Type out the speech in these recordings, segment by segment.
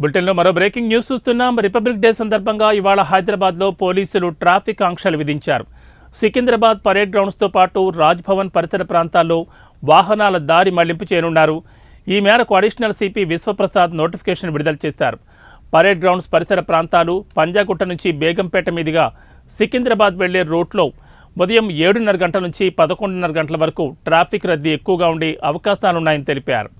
బులెటిన్లో మరో breaking news చూస్తున్నాం. రిపబ్లిక్ డే సందర్భంగా ఇవాళ హైదరాబాద్లో పోలీసులు ట్రాఫిక్ ఆంక్షలు విధించారు. సికింద్రాబాద్ పరేడ్ గ్రౌండ్స్తో పాటు రాజ్భవన్ పరిసర ప్రాంతాల్లో వాహనాల దారి మళ్లింపు చేయనున్నారు. ఈ మేరకు అడిషనల్ సిపి విశ్వప్రసాద్ నోటిఫికేషన్ విడుదల చేశారు. పరేడ్ గ్రౌండ్స్ పరిసర ప్రాంతాలు, పంజాగుట్ట నుంచి బేగంపేట మీదుగా సికింద్రాబాద్ వెళ్లే రూట్లో ఉదయం 7:30 గంటల నుంచి 11:30 గంటల వరకు ట్రాఫిక్ రద్దీ ఎక్కువగా ఉండే అవకాశాలున్నాయని తెలిపారు.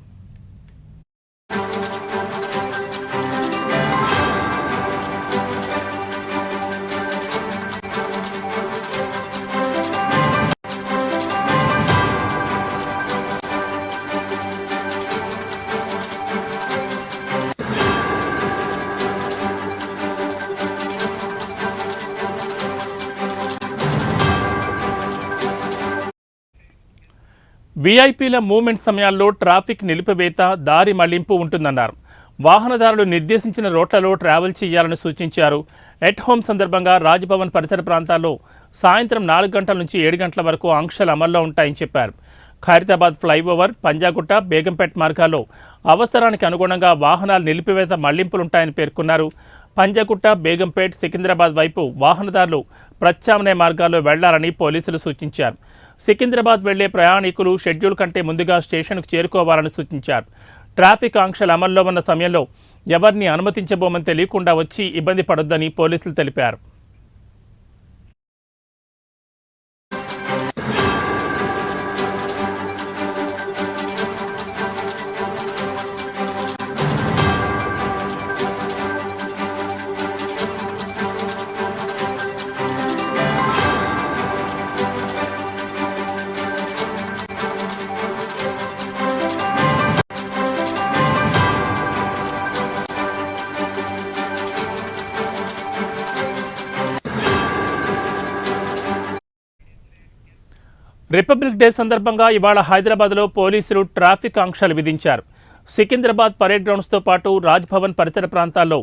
వీఐపీల మూవ్మెంట్ సమయాల్లో ట్రాఫిక్ నిలిపివేత, దారి మళ్లింపు ఉంటుందన్నారు. వాహనదారులు నిర్దేశించిన రూట్లలో ట్రావెల్ చేయాలని సూచించారు. ఎట్ హోమ్ సందర్భంగా రాజ్భవన్ పరిసర ప్రాంతాల్లో సాయంత్రం 4 గంటల నుంచి 7 గంటల వరకు ఆంక్షలు అమల్లో ఉంటాయని చెప్పారు. ఖైరతాబాద్ ఫ్లైఓవర్, పంజాగుట్ట, బేగంపేట్ మార్గాల్లో అవసరానికి అనుగుణంగా వాహనాలు నిలిపివేత మళ్లింపులుంటాయని పేర్కొన్నారు. పంజాగుట్ట, బేగంపేట్, సికింద్రాబాద్ వైపు వాహనదారులు ప్రత్యామ్నాయ మార్గాల్లో వెళ్లాలని పోలీసులు సూచించారు. సికింద్రాబాద్ వెళ్లే ప్రయాణికులు షెడ్యూల్ కంటే ముందుగా స్టేషన్కు చేరుకోవాలని సూచించారు. ట్రాఫిక్ ఆంక్షలు అమల్లో ఉన్న సమయంలో ఎవరిని అనుమతించబోమని తెలియకుండా వచ్చి ఇబ్బంది పడొద్దని పోలీసులు తెలిపారు. రిపబ్లిక్ డే సందర్భంగా ఇవాళ హైదరాబాద్లో పోలీసులు ట్రాఫిక్ ఆంక్షలు విధించారు. సికింద్రాబాద్ పరేడ్ గ్రౌండ్స్తో పాటు రాజ్భవన్ పరిసర ప్రాంతాల్లో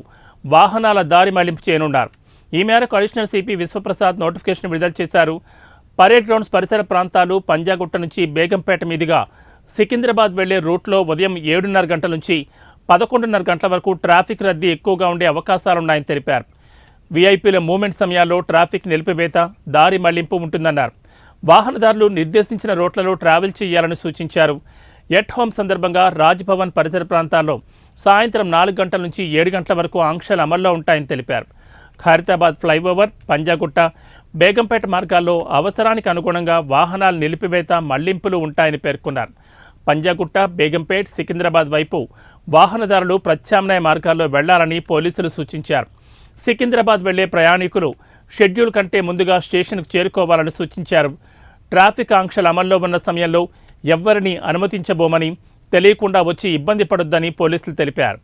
వాహనాల దారి మళ్లింపు చేయనున్నారు. ఈ మేరకు అడిషనల్ సిపి విశ్వప్రసాద్ నోటిఫికేషన్ విడుదల చేశారు. పరేడ్ గ్రౌండ్స్ పరిసర ప్రాంతాలు, పంజాగుట్ట నుంచి బేగంపేట మీదుగా సికింద్రాబాద్ వెళ్లే రూట్లో ఉదయం 7:30 గంటల నుంచి 11:30 గంటల వరకు ట్రాఫిక్ రద్దీ ఎక్కువగా ఉండే అవకాశాలున్నాయని తెలిపారు. వీఐపీల మూవ్మెంట్ సమయాల్లో ట్రాఫిక్ నిలిపివేత, దారి మళ్లింపు ఉంటుందన్నారు. వాహనదారులు నిర్దేశించిన రూట్లలో ట్రావెల్ చేయాలని సూచించారు. ఎట్ హోమ్ సందర్భంగా రాజ్భవన్ పరిసర ప్రాంతాల్లో సాయంత్రం 4 గంటల నుంచి 7 గంటల వరకు ఆంక్షలు అమల్లో ఉంటాయని తెలిపారు. ఖైరతాబాద్ ఫ్లైఓవర్, పంజాగుట్ట, బేగంపేట మార్గాల్లో అవసరానికి అనుగుణంగా వాహనాల నిలిపివేత, మళ్లింపులు ఉంటాయని పేర్కొన్నారు. పంజాగుట్ట, బేగంపేట్, సికింద్రాబాద్ వైపు వాహనదారులు ప్రత్యామ్నాయ మార్గాల్లో వెళ్లాలని పోలీసులు సూచించారు. సికింద్రాబాద్ వెళ్లే ప్రయాణికులు షెడ్యూల్ కంటే ముందుగా స్టేషన్కు చేరుకోవాలని సూచించారు. ట్రాఫిక్ ఆంక్షలు అమల్లో ఉన్న సమయంలో ఎవ్వరిని అనుమతించబోమని తెలియకుండా వచ్చి ఇబ్బంది పడొద్దని పోలీసులు తెలిపారు.